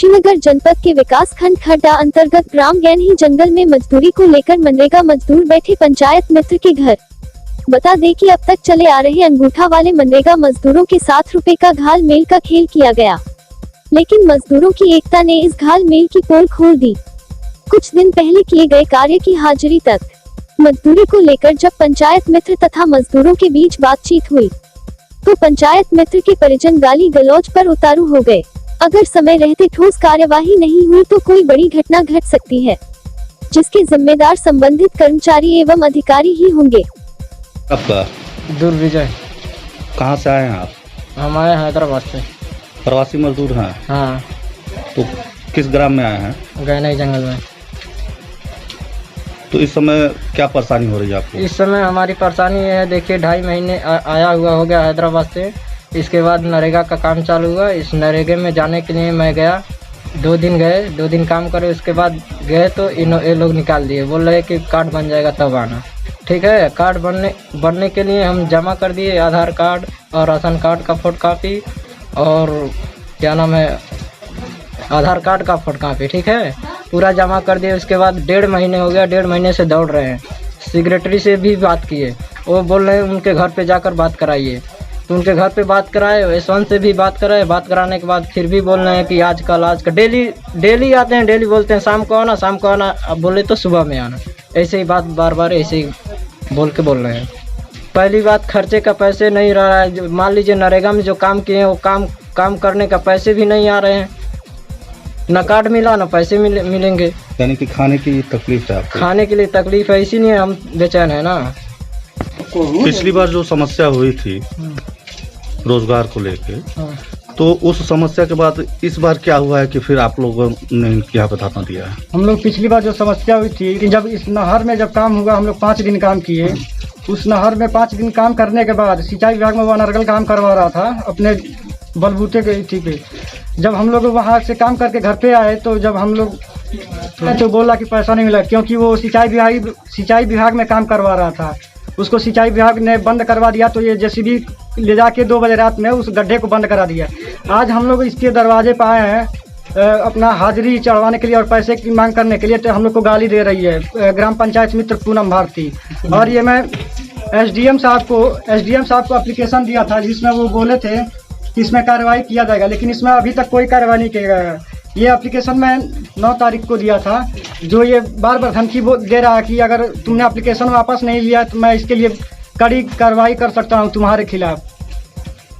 कुशीनगर जनपद के विकास खंड खड्डा अंतर्गत ग्राम गैनही जंगल में मजदूरी को लेकर मनरेगा मजदूर बैठे पंचायत मित्र के घर। बता दें कि अब तक चले आ रहे अंगूठा वाले मनरेगा मजदूरों के साथ रुपए का घाल मेल का खेल किया गया, लेकिन मजदूरों की एकता ने इस घाल मेल की पोल खोल दी। कुछ दिन पहले किए गए कार्य की हाजिरी तक मजदूरी को लेकर जब पंचायत मित्र तथा मजदूरों के बीच बातचीत हुई तो पंचायत मित्र के परिजन गाली गलौज पर उतारू हो गए। अगर समय रहते ठोस कार्यवाही नहीं हुई तो कोई बड़ी घटना घट सकती है, जिसके जिम्मेदार संबंधित कर्मचारी एवं अधिकारी ही होंगे। आपका दुर्विजय। कहाँ से आए हैं आप? हम आए हैदराबाद से। प्रवासी मजदूर हैं? हाँ। तो किस ग्राम में आए हैं? गैनही जंगल में। तो इस समय क्या परेशानी हो रही है आपको? इस समय हमारी परेशानी ये है, देखिए 2.5 महीने आया हुआ हो गया हैदराबाद से। इसके बाद नरेगा का काम चालू हुआ। इस नरेगे में जाने के लिए मैं गया, 2 दिन गए, 2 दिन काम करे। उसके बाद गए तो ये लोग निकाल दिए, बोल रहे कि कार्ड बन जाएगा तब आना। ठीक है, कार्ड बनने के लिए हम जमा कर दिए आधार कार्ड और राशन कार्ड का फोटोकॉपी और क्या नाम है आधार कार्ड का फोटोकॉपी। ठीक है, पूरा जमा कर दिए। उसके बाद 1.5 महीने हो गया, 1.5 महीने से दौड़ रहे हैं। सेक्रेटरी से भी बात किए, वो बोल रहे हैं उनके घर पे जाकर बात कराइए। तो उनके घर पे बात कराए, यशवंत से भी बात कराए। बात कराने के बाद फिर भी बोल रहे हैं कि आज कल डेली आते हैं, डेली बोलते हैं शाम को आना, शाम को आना। अब बोले तो सुबह में आना। ऐसे ही बात बार बार ऐसे ही बोल रहे हैं। पहली बात, खर्चे का पैसे नहीं रह रहा है। मान लीजिए नरेगा में जो काम किए हैं वो काम करने का पैसे भी नहीं आ रहे हैं। न कार्ड मिला न पैसे मिलेंगे। यानी कि खाने की तकलीफ है आपको? खाने के लिए तकलीफ है, इसीलिए हम बेचैन है ना। पिछली बार जो समस्या हुई थी रोजगार को लेके, तो उस समस्या के बाद इस बार क्या हुआ है कि फिर आप लोगों ने यहाँ पे धरना दिया है? हम लोग पिछली बार जो समस्या हुई थी कि जब इस नहर में जब काम हुआ, हम लोग 5 दिन काम किए। उस नहर में 5 दिन काम करने के बाद सिंचाई विभाग में वो अनर्गल काम करवा रहा था अपने बलबूते के थी पे। जब हम लोग वहाँ से काम करके घर पे आए तो जब हम लोग तो बोला कि पैसा नहीं मिला, क्योंकि वो सिंचाई विभाग में काम करवा रहा था। उसको सिंचाई विभाग ने बंद करवा दिया, तो ये जेसीबी ले जाके 2 बजे रात में उस गड्ढे को बंद करा दिया। आज हम लोग इसके दरवाजे पर आए हैं अपना हाजिरी चढ़वाने के लिए और पैसे की मांग करने के लिए। तो हम लोग को गाली दे रही है ग्राम पंचायत मित्र पूनम भारती। और ये मैं एसडीएम साहब को एप्लीकेशन दिया था, जिसमें वो बोले थे कि इसमें कार्रवाई किया जाएगा, लेकिन इसमें अभी तक कोई कार्रवाई नहीं किया गया। ये एप्लीकेशन मैं 9 तारीख को दिया था, जो ये बार बार धमकी दे रहा है कि अगर तुमने एप्लीकेशन वापस नहीं लिया तो मैं इसके लिए कड़ी कार्रवाई कर सकता हूँ तुम्हारे खिलाफ।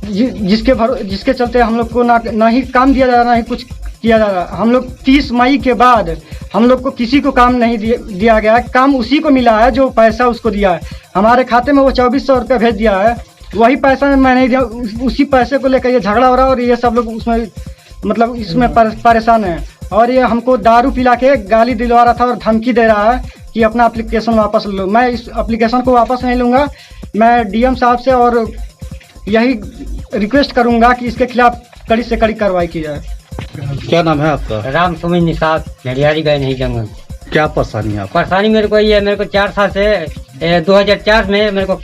जिसके चलते हम लोग को ना ही काम दिया जा रहा, ना ही कुछ किया जा रहा। हम लोग 30 मई के बाद हम लोग को किसी को काम नहीं दिया गया। काम उसी को मिला है जो पैसा उसको दिया है। हमारे खाते में वो 2400 रुपये भेज दिया है, वही पैसा मैं नहीं दिया। उसी पैसे को लेकर ये झगड़ा हो रहा है और ये सब लोग उसमें मतलब इसमें परेशान है। और ये हमको दारू पिला के गाली दिलवा रहा था और धमकी दे रहा है कि अपना एप्लीकेशन वापस लो। मैं इस एप्लीकेशन को वापस नहीं लूँगा। मैं डीएम साहब से और यही रिक्वेस्ट करूँगा कि इसके खिलाफ कड़ी से कड़ी कार्रवाई की जाए। क्या नाम है आपका? राम सुमित निषाद, नडियारी गैनही जंगल। क्या परेशानी है आपको? परेशानी मेरे को ये है, मेरे को 4 साल से 2004 में मेरे को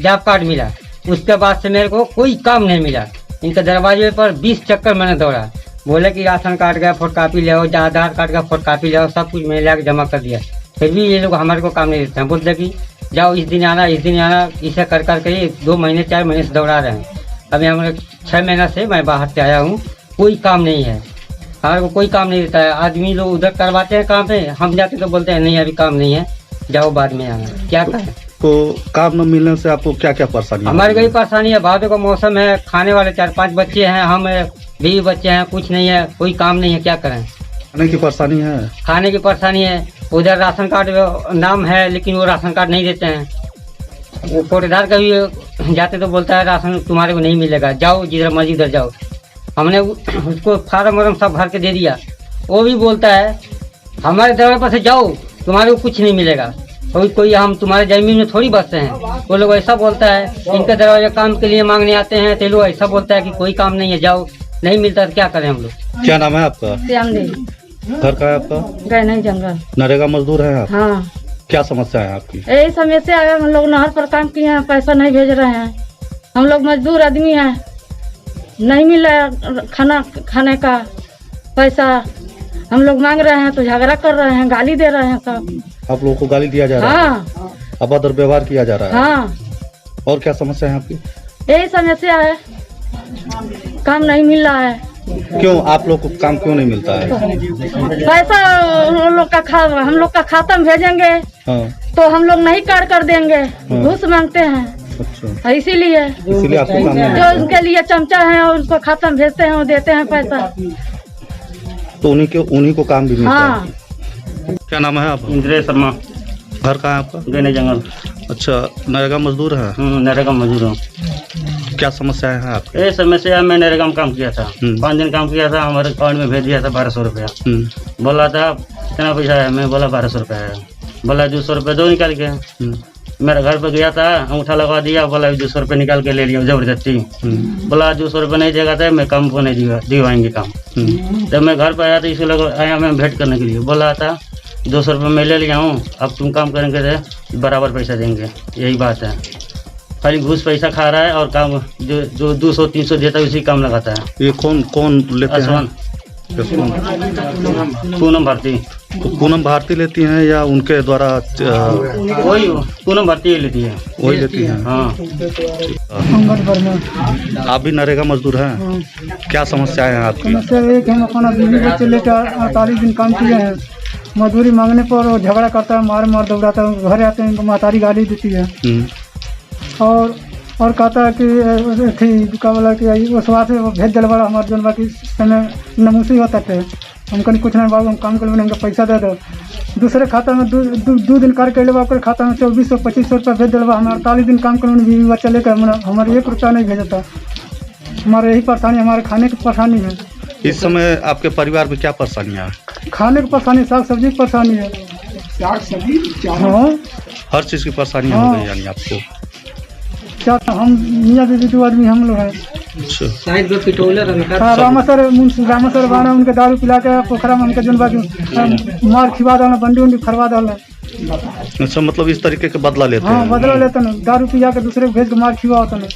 जॉब कार्ड मिला। उसके बाद से मेरे को कोई काम नहीं मिला। इनके दरवाजे पर 20 चक्कर मैंने दौड़ा। बोले कि राशन कार्ड का फोटोकॉपी ले आओ, आधार कार्ड का फोटोकॉपी ले आओ, सब कुछ मैंने ला के जमा कर दिया। फिर भी ये लोग हमारे को काम नहीं देते हैं। बोलते कि जाओ इस दिन आना, इस दिन आना। इसे कर के 2 महीने 4 महीने से दौड़ा रहे हैं। अभी हमारे 6 महीना से मैं बाहर से आया हूँ, कोई काम नहीं है। हमारे को कोई काम नहीं देता है। आदमी लोग उधर करवाते हैं काम पे, हम जाते तो बोलते हैं नहीं अभी काम नहीं है, जाओ बाद में आना। क्या करें? तो काम न मिलने से आपको क्या क्या परेशानी? हमारी कोई परेशानी है, भादे का मौसम है, खाने वाले 4-5 बच्चे हैं, हम 20 बच्चे हैं, कुछ नहीं है, कोई काम नहीं है, क्या करें? खाने की परेशानी है? खाने की परेशानी है। उधर राशन कार्ड नाम है, लेकिन वो राशन कार्ड नहीं देते हैं। वो कोटेदार का भी जाते तो बोलता है राशन तुम्हारे को नहीं मिलेगा, जाओ जिधर मर्जी उधर जाओ। हमने उसको फार्म वार्म सब भर के दे दिया। वो भी बोलता है हमारे दरवाजे पर से जाओ, तुम्हारे को कुछ नहीं मिलेगा। कोई हम तुम्हारे जमीन में थोड़ी बसते हैं। वो लोग ऐसा बोलता है। इनके दरवाजे काम के लिए मांगने आते हैं तो लोग ऐसा बोलता है कि कोई काम नहीं है, जाओ। नहीं मिलता तो क्या करें हम लोग? क्या नाम है आपका? श्याम देवी। घर का है आपका? गैनही जंगल। नरेगा मजदूर है आप? हाँ। क्या समस्या है आपकी? यही समस्या है, हम लोग नहर पर काम किए हैं, पैसा नहीं भेज रहे हैं। हम लोग मजदूर आदमी हैं, नहीं मिल रहा खाना खाने का। पैसा हम लोग मांग रहे हैं तो झगड़ा कर रहे हैं, गाली दे रहे हैं सब। आप लोगों को गाली दिया जा रहा है, हाँ अभद्र व्यवहार किया जा रहा है। हाँ, और क्या समस्या है आपकी? यही समस्या है, काम नहीं मिल रहा है। क्यों आप लोग को काम क्यों नहीं मिलता है? पैसा हम लोग का खाता में भेजेंगे हाँ, तो हम लोग नहीं कर देंगे, घूस मांगते हैं। अच्छा, इसीलिए आपको काम नहीं जो मिलता। उनके लिए चमचा है और उनको खाता में भेजते हैं और देते हैं पैसा। तो उन्हीं को काम भी मिलता हाँ, है। क्या नाम है आप? इंद्रेश शर्मा, घर कहाँ है आपका? गने जंगल। अच्छा, नरेगा मजदूर है। नरेगा मजदूर हूँ। क्या समस्याएं हैं आपकी? ये समस्या, मैं नरेगा में काम किया था, 5 दिन काम किया था, हमारे अकाउंट में भेज दिया था 1200 रुपया। बोला था कितना पैसा है, मैं बोला 1200 रुपया है। बोला 200 रुपये दो निकाल के। मेरे घर पे गया था, अंगूठा लगा दिया, बोला 200 रुपये निकाल के ले लिया जबरदस्ती। बोला 200 रुपये नहीं देगा था मैं काम को नहीं दिवाएंगे काम। जब मैं घर पे आया तो इसी लोग आया मैं भेंट करने के लिए, बोला था 200 रुपये मैं ले लिया हूँ, अब तुम काम करेंगे तो बराबर पैसा देंगे। यही बात है, खाली घूस पैसा खा रहा है और काम जो 200-300 देता है उसी काम लगाता है। ये कौन लेते हैं? आसमान पूनम भारती। तो पूनम भारती लेती हैं या उनके द्वारा? वही पूनम भारती लेती है। वही लेती हैं। हाँ, आप भी नरेगा मजदूर हैं? क्या समस्याएं हैं आपकी? समस्या एक हम अपना बीवी बच्चे लेकर 48 दिन काम किए हैं, मजदूरी मांगने पर वो झगड़ा करता है, मार दौड़ाता है, घर आते हैं इनको मातारी गाली देती है और कहता है कि थी क्या बोला कि उस बात से वो भेज दिलवा हमारे जन बाकी समय नमूसी होता थे। हम कहीं कुछ नहीं बाबू हम काम कर हमको पैसा दे दो, दूसरे खाता में दो दिन करके लेवा ओकर खाता में 2400-2500 रुपया भेज दिलवा। हमारे 48 दिन काम करूँ बीवी बच्चा लेकर हमारे 1 रुपया नहीं भेजता। हमारे यही परेशानी, हमारे खाने की परेशानी है। इस समय आपके परिवार में क्या परेशानियाँ हैं? खाने की परेशानी, साग सब्जी की परेशानी है। हाँ, हर चीज़ की परेशानी हो गई यानी आपको? क्या हम मियाँ बीवी 2 आदमी हम लोग हैं। अच्छा, रामेश्वर बाना उनके दारू पिला के पोखरा में उनके जनबाजी मार खिवा डालना, बंडी उंडी फरवा डालना। अच्छा, मतलब इस तरीके के बदला लेते हैं? हाँ, बदला लेते ना, दारू पिया के दूसरे को भेज के मार खिवा होता ना।